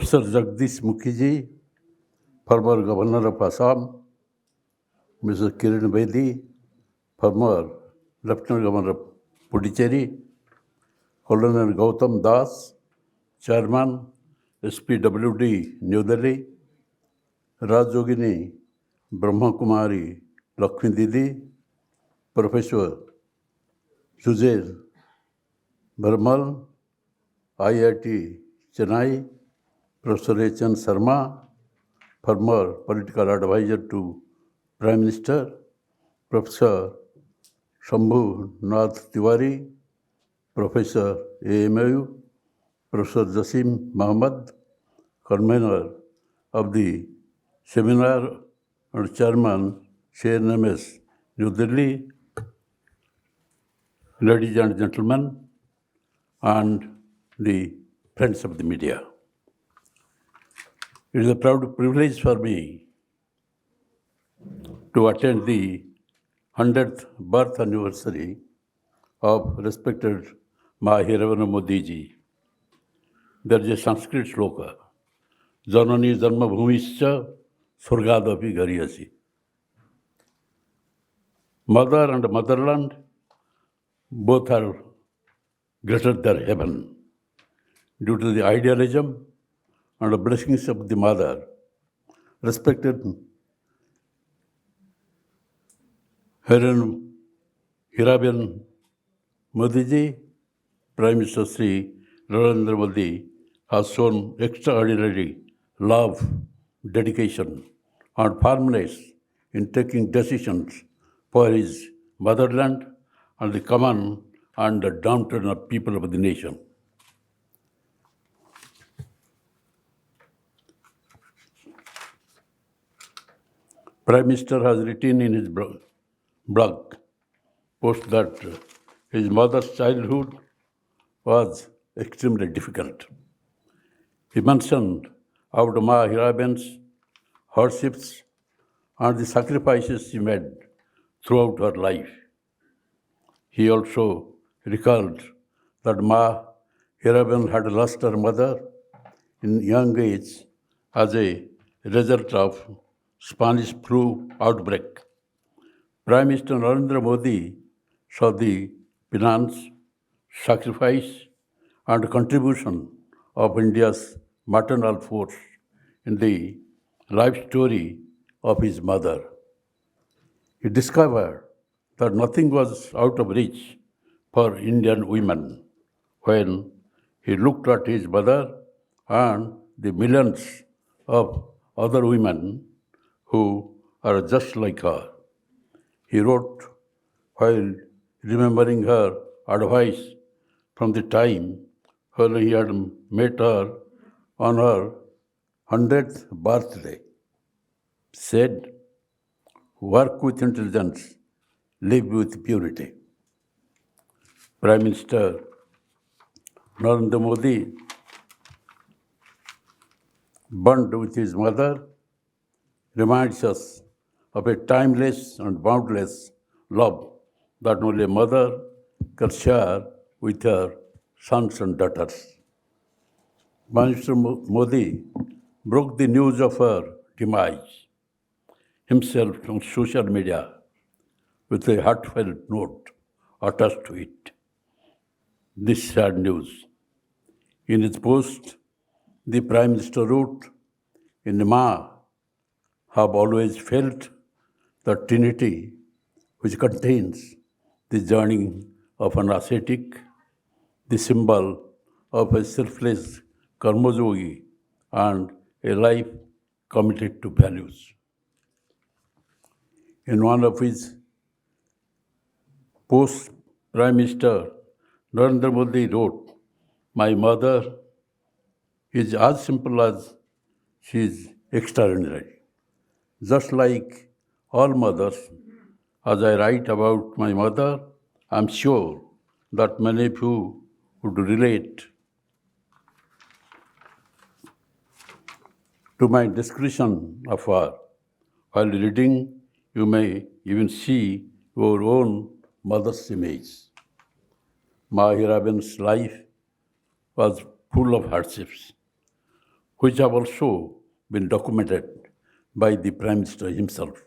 Professor Jagdish Mukhiji, former Governor of Assam, Mr. Kiran Bedi, former Lieutenant Governor of Puducherry, Colonel Gautam Das, Chairman, SPWD, New Delhi, Rajogini Brahma Kumari Lakshmi Didi, Professor Sujair Bharmal, IIT Chennai, Professor H.N. Sharma, former political advisor to Prime Minister, Professor Shambhu Nath Tiwari, Professor AMU, Professor Jasim Mohammed, convener of the seminar and chairman, CNMS, New Delhi, ladies and gentlemen, and the friends of the media. It is a proud privilege for me to attend the 100th birth anniversary of respected MAA HEERABEN Modi ji. There is a Sanskrit shloka, Janani Janma Bhumischa Surgadapi Gariyasi. Mother and motherland both are greater than heaven. Due to the idealism and the blessings of the mother, respected HEERABEN Modi ji, Prime Minister Shri Narendra Modi has shown extraordinary love, dedication, and firmness in taking decisions for his motherland and the common and the downtrodden people of the nation. Prime Minister has written in his blog post that his mother's childhood was extremely difficult. He mentioned about MAA HEERABEN's hardships and the sacrifices she made throughout her life. He also recalled that MAA HEERABEN had lost her mother in young age as a result of Spanish flu outbreak. Prime Minister Narendra Modi saw the penance, sacrifice, and contribution of India's maternal force in the life story of his mother. He discovered that nothing was out of reach for Indian women when he looked at his mother and the millions of other women who are just like her. He wrote while remembering her advice from the time when he had met her on her 100th birthday, said, "Work with intelligence, live with purity." Prime Minister Narendra Modi, bond with his mother, reminds us of a timeless and boundless love that only a mother can share with her sons and daughters. Minister Modi broke the news of her demise himself on social media with a heartfelt note attached to it. This sad news. In his post, the Prime Minister wrote, "In MAA, have always felt the Trinity which contains the journey of an ascetic, the symbol of a selfless karmayogi, and a life committed to values." In one of his posts, Prime Minister Narendra Modi wrote, "My mother is as simple as she is extraordinary. Just like all mothers, as I write about my mother, I'm sure that many of you would relate to my description of her. While reading, you may even see your own mother's image." MAA HEERABEN's life was full of hardships. which have also been documented by the Prime Minister himself.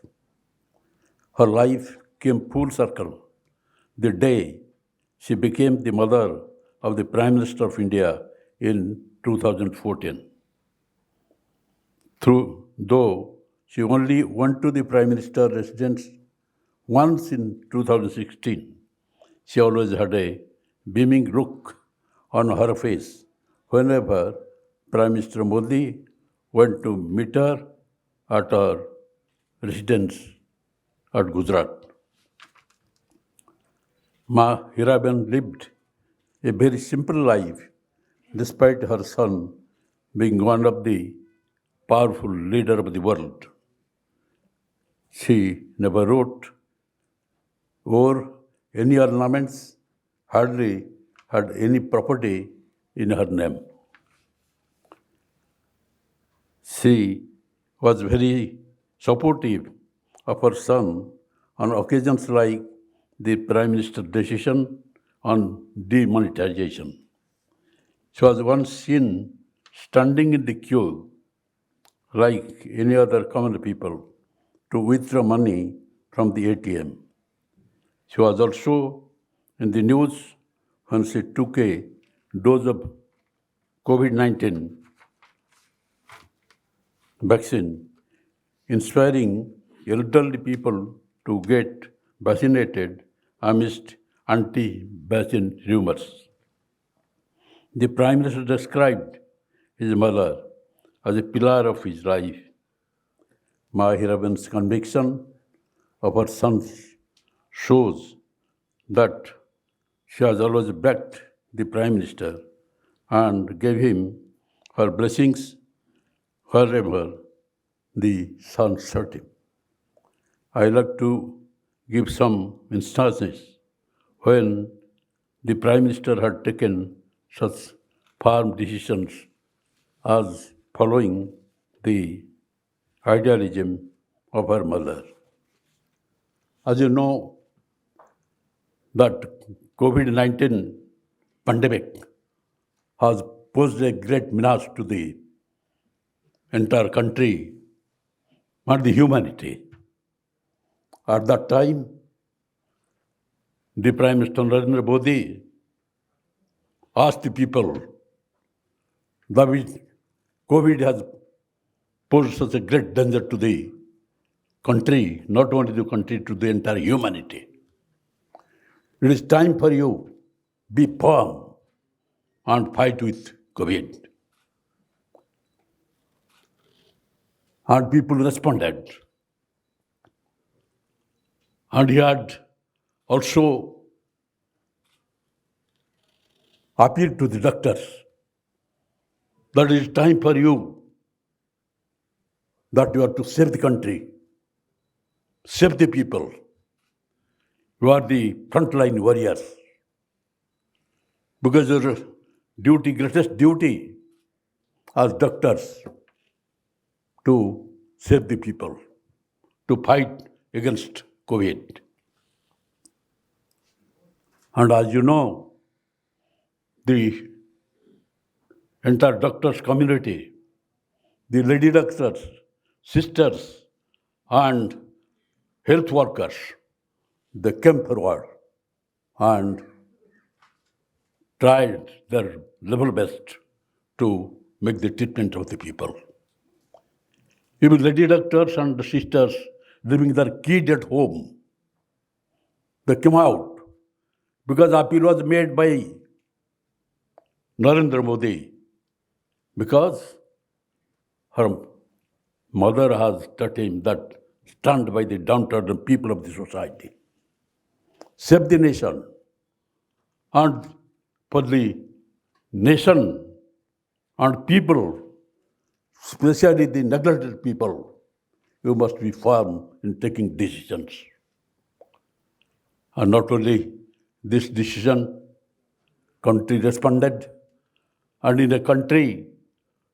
Her life came full circle the day she became the mother of the Prime Minister of India in 2014. Though she only went to the Prime Minister residence once in 2016, she always had a beaming look on her face whenever Prime Minister Modi went to meet her at her residence at Gujarat. Ma HEERABEN lived a very simple life despite her son being one of the powerful leader of the world. She never wrote or any ornaments, hardly had any property in her name. She was very supportive of her son on occasions like the Prime Minister's decision on demonetization. She was once seen standing in the queue like any other common people to withdraw money from the ATM. She was also in the news when she took a dose of COVID-19 vaccine, inspiring elderly people to get vaccinated amidst anti-vaccine rumors. The Prime Minister described his mother as a pillar of his life. Ma HEERABEN's conviction of her son shows that she has always backed the Prime Minister and gave him her blessings wherever the sun set him. I like to give some instances when the Prime Minister had taken such firm decisions as following the idealism of her mother. As you know, that COVID-19 pandemic has posed a great menace to the entire country and the humanity. At that time, the Prime Minister Narendra Modi asked the people that COVID has posed such a great danger to the country, not only the country, to the entire humanity. It is time for you be firm and fight with COVID. And people responded. And he had also appealed to the doctors that it is time for you that you are to save the country, save the people. You are the frontline warriors. Because your duty, greatest duty as doctors, to save the people, to fight against COVID. And as you know, the entire doctors community, the lady doctors, sisters, and health workers, they came forward and tried their level best to make the treatment of the people. Even lady doctors and sisters leaving their kids at home, they came out because appeal was made by Narendra Modi, because her mother has taught him that stand by the downtrodden people of the society, save the nation, and for the nation and people, especially the neglected people, you must be firm in taking decisions. And not only this decision, country responded, and in a country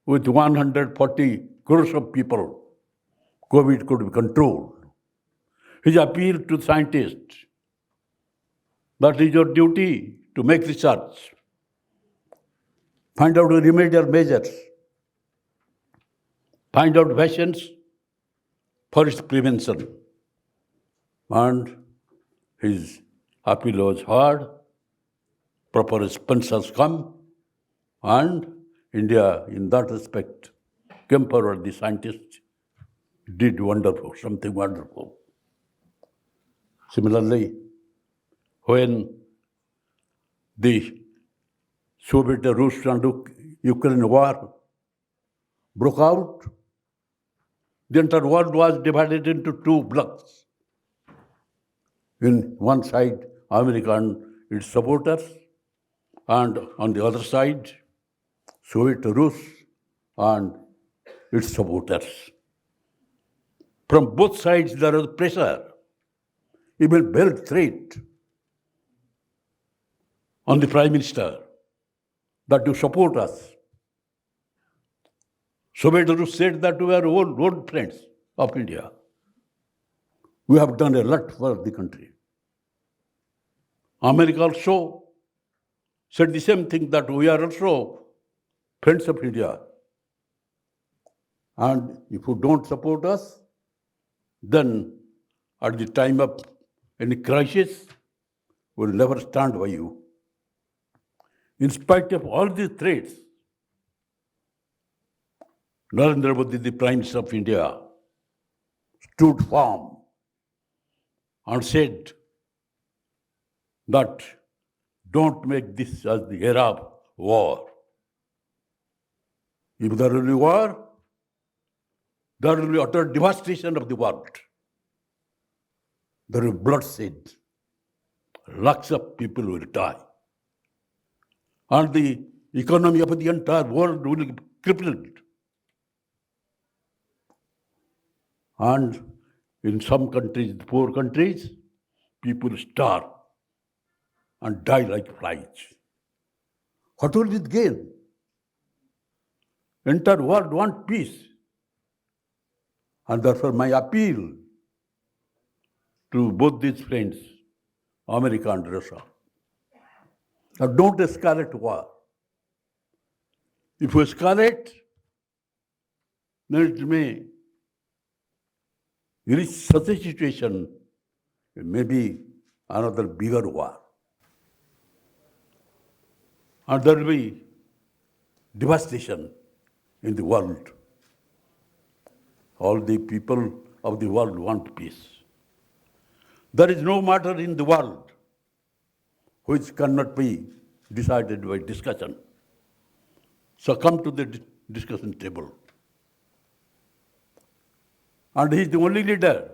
with 140 crores of people, COVID could be controlled. His appeal to scientists, that is your duty to make research, find out the remedial measures, find out vaccines for its prevention. And his appeal was heard, proper response has come, and India, in that respect, came forward. The scientists did wonderful, something wonderful. Similarly, when the Soviet Russia and Ukraine war broke out, the entire world was divided into two blocks. In one side, America and its supporters, and on the other side, Soviet Rus and its supporters. From both sides, there was pressure, even veiled threat on the Prime Minister that you support us. Soviet Rus said that we are old friends of India. We have done a lot for the country. America also said the same thing, that we are also friends of India. And if you don't support us, then at the time of any crisis, we'll never stand by you. In spite of all these threats, Narendra Modi, the Prime Minister of India, stood firm and said that don't make this as the era of war. If there will be war, there will be utter devastation of the world. There will be bloodshed. Lakhs of people will die. And the economy of the entire world will be crippled. And in some countries, poor countries, people starve and die like flies. What will it gain? Entire world wants peace. And therefore my appeal to both these friends, America and Russia, now don't escalate war. If you escalate, then it may reach such a situation, it may be another bigger war. And there will be devastation in the world. All the people of the world want peace. There is no matter in the world which cannot be decided by discussion. So come to the discussion table. And he is the only leader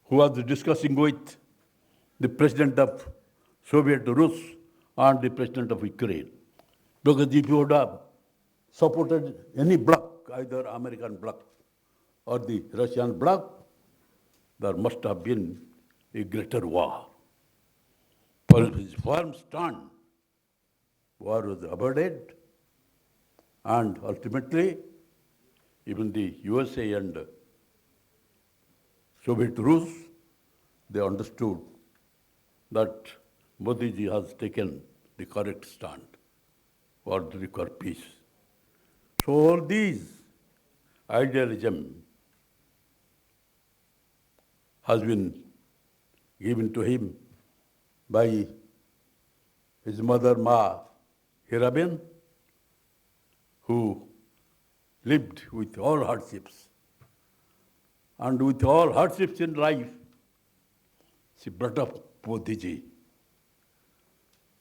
who was discussing with the president of Soviet Rus and the president of Ukraine. Because if you would have supported any bloc, either American bloc or the Russian bloc, there must have been a greater war. For his firm stand, war was avoided, and ultimately, even the USA and Soviet Rus, they understood that Modi ji has taken the correct stand for the required peace. So all these idealism has been given to him by his mother, MAA, HEERABEN, who lived with all hardships. And with all hardships in life, she brought up Modi ji.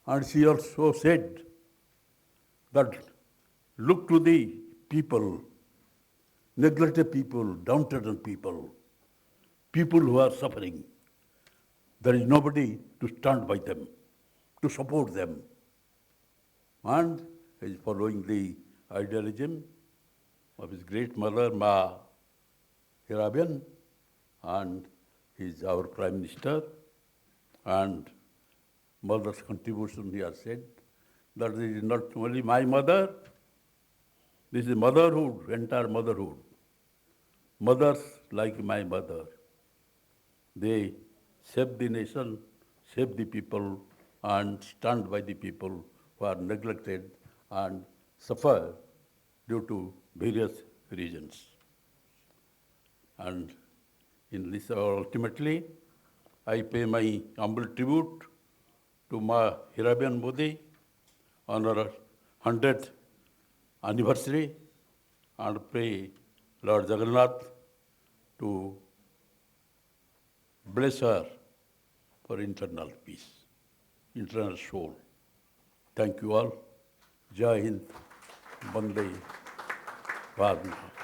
And she also said that look to the people, neglected people, downtrodden people, people who are suffering. There is nobody to stand by them, to support them. And he is following the idealism of his great mother, MAA HEERABEN, and he is our Prime Minister. And mother's contribution, he has said, that this is not only my mother, this is motherhood, entire motherhood. Mothers like my mother, they save the nation, save the people, and stand by the people who are neglected and suffer due to various regions. And in this, ultimately, I pay my humble tribute to Ma HEERABEN Modi on her 100th anniversary and pray Lord Jagannath to bless her for internal peace, internal soul. Thank you all. Jai Hind, Vande Bharat.